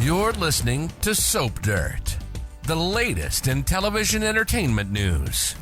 You're listening to Soap Dirt, the latest in television entertainment news.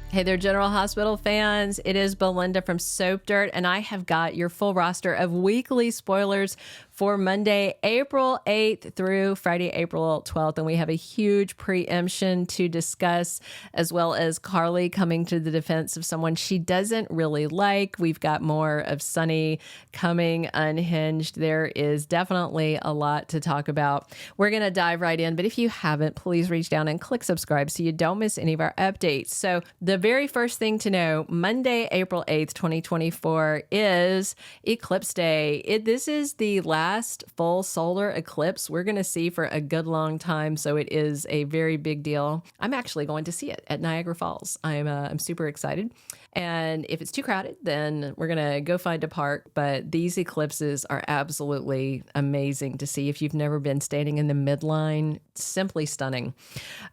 Hey there, General Hospital fans. It is Belinda from Soap Dirt, and I have got your full roster of weekly spoilers for Monday, April 8th through Friday, April 12th. And we have a huge preemption to discuss, as well as Carly coming to the defense of someone she doesn't really like. We've got more of Sonny coming unhinged. There is definitely a lot to talk about. We're going to dive right in, but if you haven't, please reach down and click subscribe so you don't miss any of our updates. So the very first thing to know, Monday, April 8th, 2024 is Eclipse Day. This is the last full solar eclipse we're going to see for a good long time, so it is a very big deal. I'm actually going to see it at Niagara Falls. I'm super excited, and if it's too crowded, then we're going to go find a park, but these eclipses are absolutely amazing to see. If you've never been standing in the midline, simply stunning.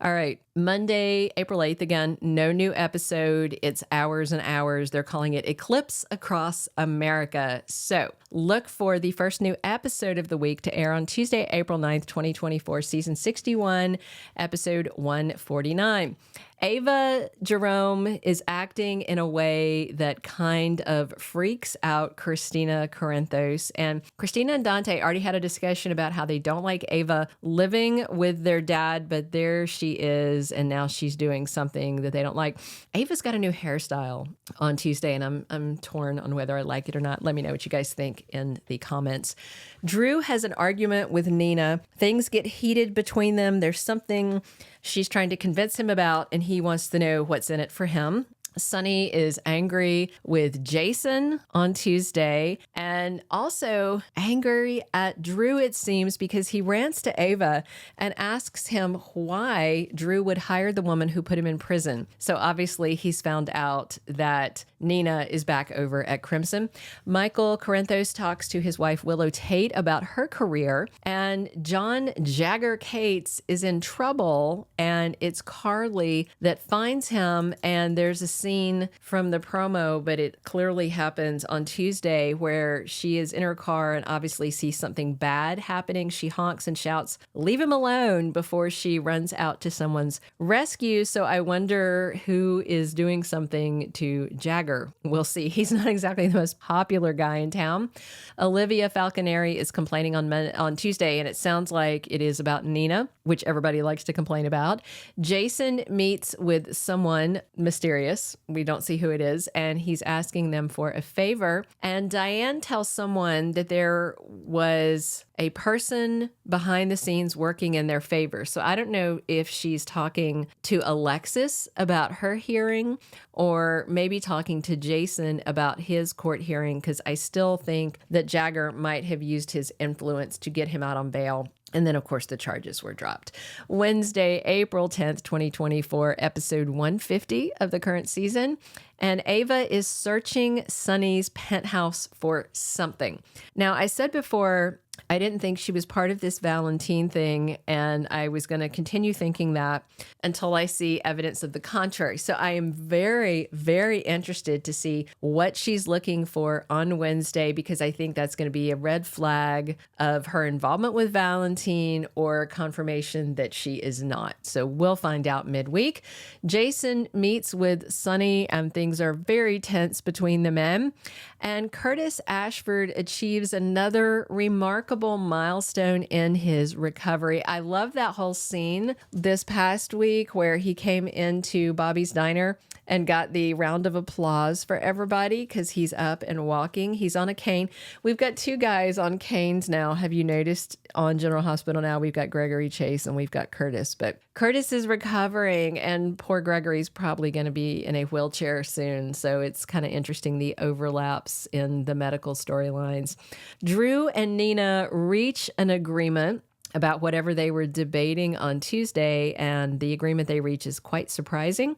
All right, Monday, April 8th, again, no new episode. It's hours and hours. They're calling it Eclipse Across America. So look for the first new episode of the week to air on Tuesday, April 9th, 2024, season 61, episode 149. Ava Jerome is acting in a way that kind of freaks out Kristina Corinthos. And Kristina and Dante already had a discussion about how they don't like Ava living with their dad, but there she is, and now she's doing something that they don't like. Ava's got a new hairstyle on Tuesday, and I'm torn on whether I like it or not. Let me know what you guys think in the comments. Drew has an argument with Nina. Things get heated between them. There's something she's trying to convince him about, and he wants to know what's in it for him. Sonny is angry with Jason on Tuesday, and also angry at Drew, it seems, because he rants to Ava and asks him why Drew would hire the woman who put him in prison. So obviously he's found out that Nina is back over at Crimson. Michael Corinthos talks to his wife Willow Tait about her career, and John Jagger Cates is in trouble, and it's Carly that finds him, and there's a scene from the promo, but it clearly happens on Tuesday where she is in her car and obviously sees something bad happening. She honks and shouts, "Leave him alone," before she runs out to someone's rescue. So I wonder who is doing something to Jagger. We'll see. He's not exactly the most popular guy in town. Olivia Falconeri is complaining on Tuesday, and it sounds like it is about Nina, which everybody likes to complain about. Jason meets with someone mysterious. We don't see who it is, and he's asking them for a favor. And Diane tells someone that there was a person behind the scenes working in their favor. So I don't know if she's talking to Alexis about her hearing, or maybe talking to Jason about his court hearing, because I still think that Jagger might have used his influence to get him out on bail. And then, of course, the charges were dropped. Wednesday, April 10th, 2024, episode 150 of the current season. And Ava is searching Sonny's penthouse for something. Now, I said before, I didn't think she was part of this Valentin thing, and I was going to continue thinking that until I see evidence of the contrary. So I am very, very interested to see what she's looking for on Wednesday, because I think that's going to be a red flag of her involvement with Valentin or confirmation that she is not. So we'll find out midweek. Jason meets with Sonny, and things are very tense between the men. And Curtis Ashford achieves another remarkable milestone in his recovery. I love that whole scene this past week where he came into Bobby's Diner and got the round of applause for everybody because he's up and walking. He's on a cane. We've got two guys on canes now. Have you noticed on General Hospital now? We've got Gregory Chase and we've got Curtis. But Curtis is recovering, and poor Gregory's probably going to be in a wheelchair soon. So it's kind of interesting, the overlaps in the medical storylines. Drew and Nina reach an agreement about whatever they were debating on Tuesday, and the agreement they reach is quite surprising.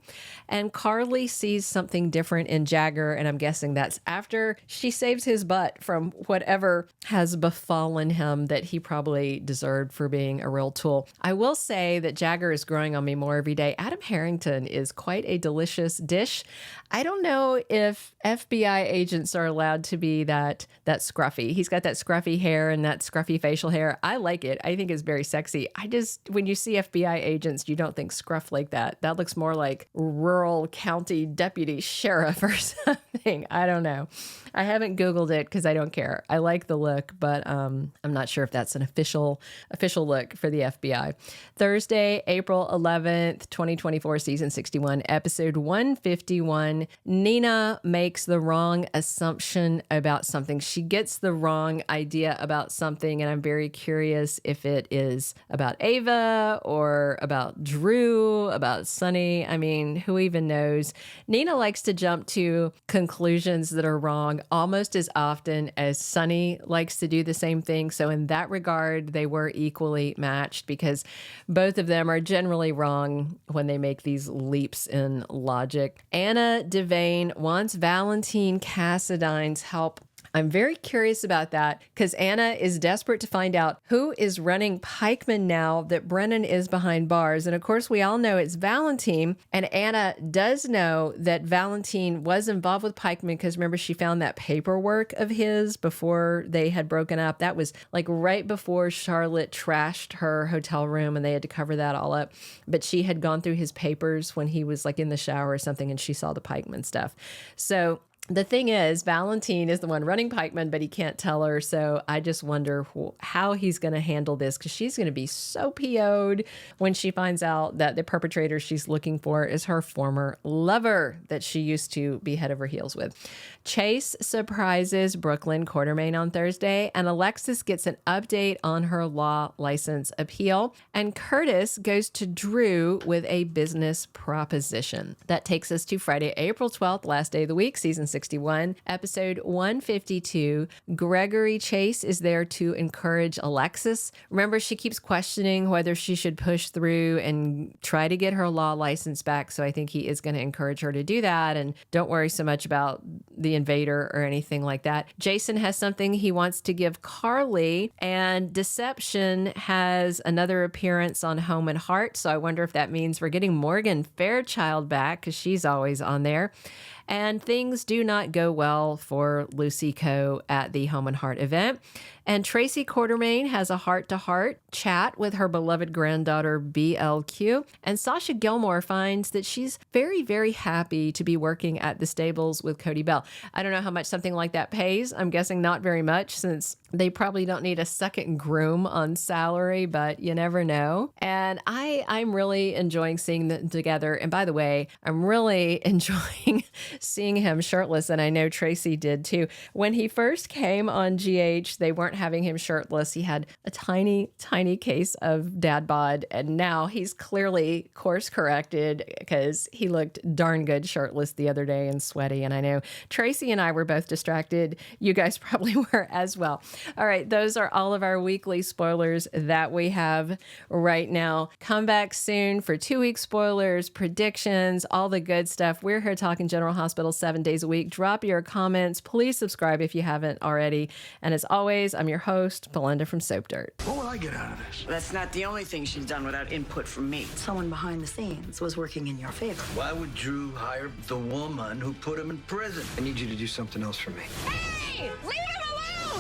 And Carly sees something different in Jagger, and I'm guessing that's after she saves his butt from whatever has befallen him that he probably deserved for being a real tool. I will say that Jagger is growing on me more every day. Adam Harrington is quite a delicious dish. I don't know if FBI agents are allowed to be that scruffy. He's got that scruffy hair and that scruffy facial hair. I like it. I think it's very sexy. When you see FBI agents, you don't think scruff like that. That looks more like rural county deputy sheriff or something. I don't know. I haven't Googled it because I don't care. I like the look, but I'm not sure if that's an official look for the FBI. Thursday, April 11th, 2024, season 61, episode 151. Nina makes the wrong assumption about something. She gets the wrong idea about something, and I'm very curious if it is about Ava or about Drew, about Sonny. I mean, who even knows? Nina likes to jump to conclusions that are wrong almost as often as Sonny likes to do the same thing. So in that regard, they were equally matched because both of them are generally wrong when they make these leaps in logic. Anna Devane wants Valentin Cassadine's help. I'm very curious about that because Anna is desperate to find out who is running Pikeman now that Brennan is behind bars. And of course, we all know it's Valentin. And Anna does know that Valentin was involved with Pikeman because remember, she found that paperwork of his before they had broken up. That was like right before Charlotte trashed her hotel room and they had to cover that all up. But she had gone through his papers when he was like in the shower or something and she saw the Pikeman stuff. So the thing is, Valentin is the one running Pikeman, but he can't tell her. So I just wonder how he's going to handle this because she's going to be so PO'd when she finds out that the perpetrator she's looking for is her former lover that she used to be head over heels with. Chase surprises Brooklyn Quartermain on Thursday, and Alexis gets an update on her law license appeal. And Curtis goes to Drew with a business proposition. That takes us to Friday, April 12th, last day of the week, season 61, episode 152. Gregory Chase is there to encourage Alexis. Remember, she keeps questioning whether she should push through and try to get her law license back. So I think he is going to encourage her to do that. And don't worry so much about the invader or anything like that. Jason has something he wants to give Carly, and Deception has another appearance on Home and Heart. So I wonder if that means we're getting Morgan Fairchild back because she's always on there. And things do not go well for Lucy Coe at the Home and Heart event. And Tracy Quartermain has a heart-to-heart chat with her beloved granddaughter, BLQ. And Sasha Gilmore finds that she's very, very happy to be working at the stables with Cody Bell. I don't know how much something like that pays. I'm guessing not very much since they probably don't need a second groom on salary, but you never know. And I'm really enjoying seeing them together. And by the way, I'm really enjoying seeing him shirtless. And I know Tracy did too. When he first came on GH, they weren't having him shirtless. He had a tiny, tiny case of dad bod. And now he's clearly course corrected because he looked darn good shirtless the other day and sweaty. And I know Tracy and I were both distracted. You guys probably were as well. All right, those are all of our weekly spoilers that we have right now. Come back soon for 2-week spoilers, predictions, all the good stuff. We're here talking General Hospital 7 days a week. Drop your comments. Please subscribe if you haven't already. And as always, I'm your host, Belinda from Soap Dirt. What will I get out of this? That's not the only thing she's done without input from me. Someone behind the scenes was working in your favor. Why would Drew hire the woman who put him in prison? I need you to do something else for me. Hey! Leave him